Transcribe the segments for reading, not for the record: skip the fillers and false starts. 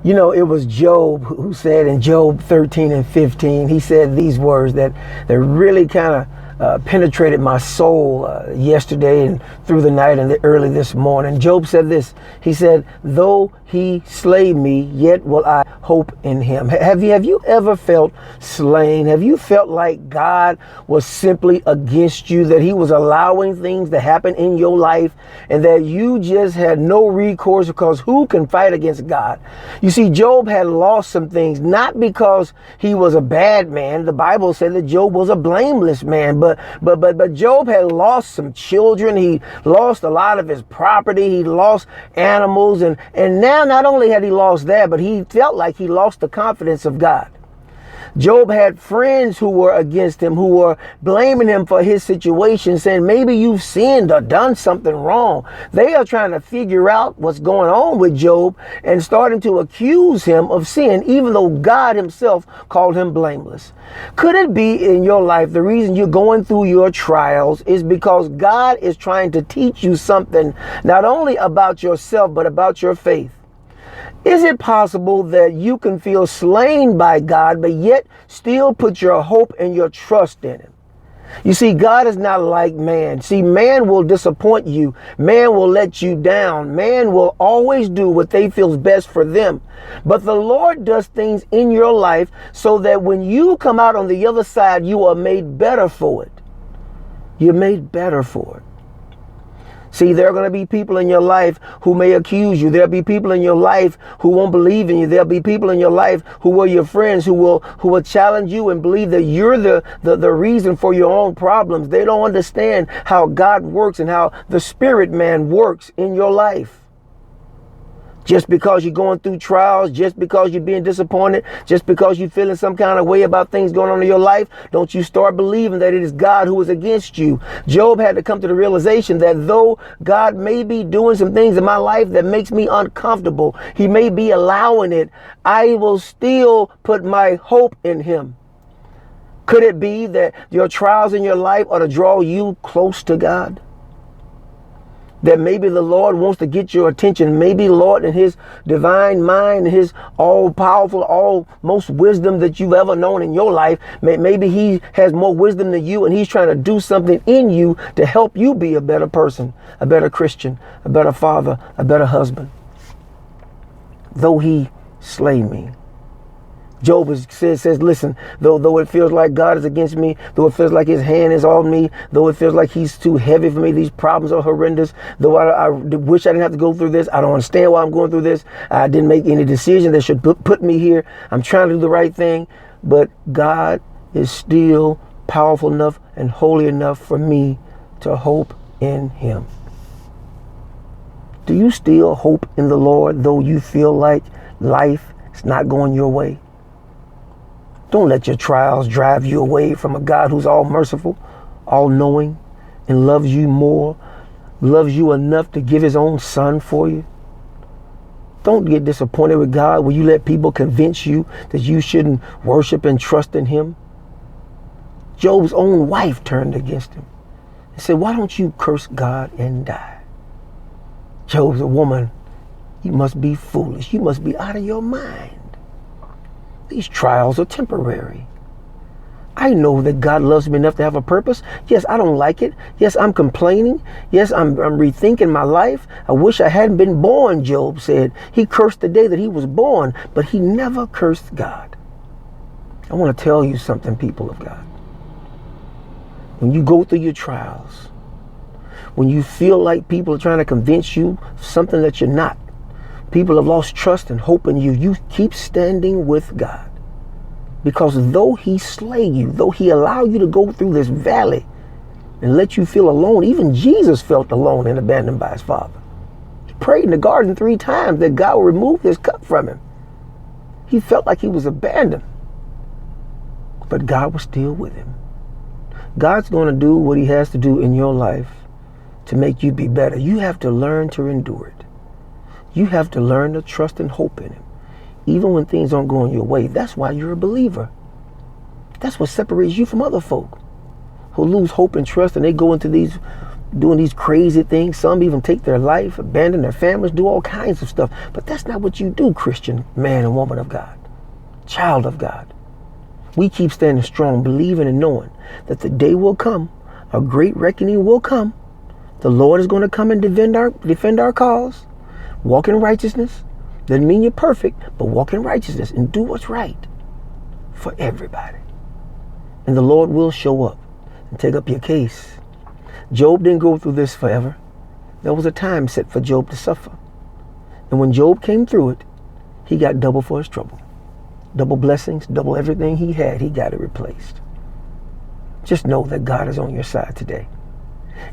You know, it was Job who said in Job 13 and 15, he said these words that really kind of penetrated my soul yesterday and through the night and early this morning. Job said this. He said, though he slay me, yet will I hope in him. Have you ever felt slain? Have you felt like God was simply against you, that he was allowing things to happen in your life and that you just had no recourse, because who can fight against God? You see, Job had lost some things, not because he was a bad man. The Bible said that Job was a blameless man, but Job had lost some children. He lost a lot of his property. He lost animals. And now not only had he lost that, but he felt like he lost the confidence of God. Job had friends who were against him, who were blaming him for his situation, saying, maybe you've sinned or done something wrong. They are trying to figure out what's going on with Job and starting to accuse him of sin, even though God himself called him blameless. Could it be in your life the reason you're going through your trials is because God is trying to teach you something, not only about yourself, but about your faith? Is it possible that you can feel slain by God, but yet still put your hope and your trust in him? You see, God is not like man. See, man will disappoint you. Man will let you down. Man will always do what they feel is best for them. But the Lord does things in your life so that when you come out on the other side, you are made better for it. You're made better for it. See, there are going to be people in your life who may accuse you. There'll be people in your life who won't believe in you. There'll be people in your life who were your friends who will challenge you and believe that you're the reason for your own problems. They don't understand how God works and how the spirit man works in your life. Just because you're going through trials, just because you're being disappointed, just because you're feeling some kind of way about things going on in your life, don't you start believing that it is God who is against you. Job had to come to the realization that though God may be doing some things in my life that makes me uncomfortable, he may be allowing it, I will still put my hope in him. Could it be that your trials in your life are to draw you close to God? That maybe the Lord wants to get your attention. Maybe the Lord in his divine mind, his all-powerful, all-most wisdom that you've ever known in your life, maybe he has more wisdom than you and he's trying to do something in you to help you be a better person, a better Christian, a better father, a better husband. Though he slay me. Job says, listen, though it feels like God is against me, though it feels like his hand is on me, though it feels like he's too heavy for me, these problems are horrendous, though I wish I didn't have to go through this, I don't understand why I'm going through this, I didn't make any decision that should put me here, I'm trying to do the right thing, but God is still powerful enough and holy enough for me to hope in him. Do you still hope in the Lord, though you feel like life is not going your way? Don't let your trials drive you away from a God who's all merciful, all knowing, and loves you more, loves you enough to give his own son for you. Don't get disappointed with God when you let people convince you that you shouldn't worship and trust in him. Job's own wife turned against him and said, why don't you curse God and die? Job's a woman. You must be foolish. You must be out of your mind. These trials are temporary. I know that God loves me enough to have a purpose. Yes, I don't like it. Yes, I'm complaining. Yes, I'm rethinking my life. I wish I hadn't been born, Job said. He cursed the day that he was born, but he never cursed God. I want to tell you something, people of God. When you go through your trials, when you feel like people are trying to convince you of something that you're not, people have lost trust and hope in you, you keep standing with God. Because though he slay you, though he allow you to go through this valley and let you feel alone, even Jesus felt alone and abandoned by his Father. He prayed in the garden 3 times that God would remove this cup from him. He felt like he was abandoned. But God was still with him. God's going to do what he has to do in your life to make you be better. You have to learn to endure it. You have to learn to trust and hope in him, even when things aren't going your way. That's why you're a believer. That's what separates you from other folk who lose hope and trust, and they go into these doing these crazy things. Some even take their life, abandon their families, do all kinds of stuff. But that's not what you do, Christian man and woman of God, child of God. We keep standing strong, believing and knowing that the day will come, a great reckoning will come. The Lord is going to come and defend our cause. Walk in righteousness. Doesn't mean you're perfect, but walk in righteousness and do what's right for everybody. And the Lord will show up and take up your case. Job didn't go through this forever. There was a time set for Job to suffer. And when Job came through it, he got double for his trouble. Double blessings, double everything he had, he got it replaced. Just know that God is on your side today.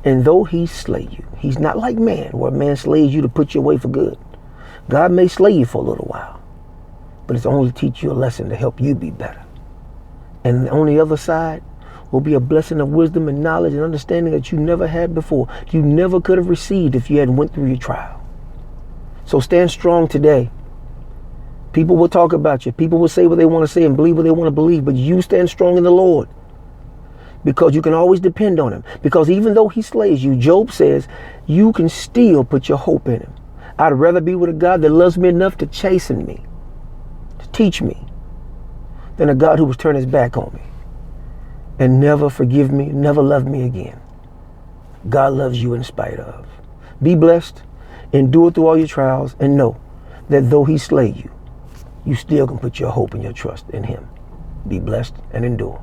And though he slay you, he's not like man, where man slays you to put you away for good. God may slay you for a little while, but it's only to teach you a lesson to help you be better. And on the other side will be a blessing of wisdom and knowledge and understanding that you never had before. You never could have received if you hadn't went through your trial. So stand strong today. People will talk about you. People will say what they want to say and believe what they want to believe, but you stand strong in the Lord. Because you can always depend on him. Because even though he slays you, Job says, you can still put your hope in him. I'd rather be with a God that loves me enough to chasten me, to teach me, than a God who was turn his back on me and never forgive me, never love me again. God loves you in spite of. Be blessed, endure through all your trials, and know that though he slay you, you still can put your hope and your trust in him. Be blessed and endure.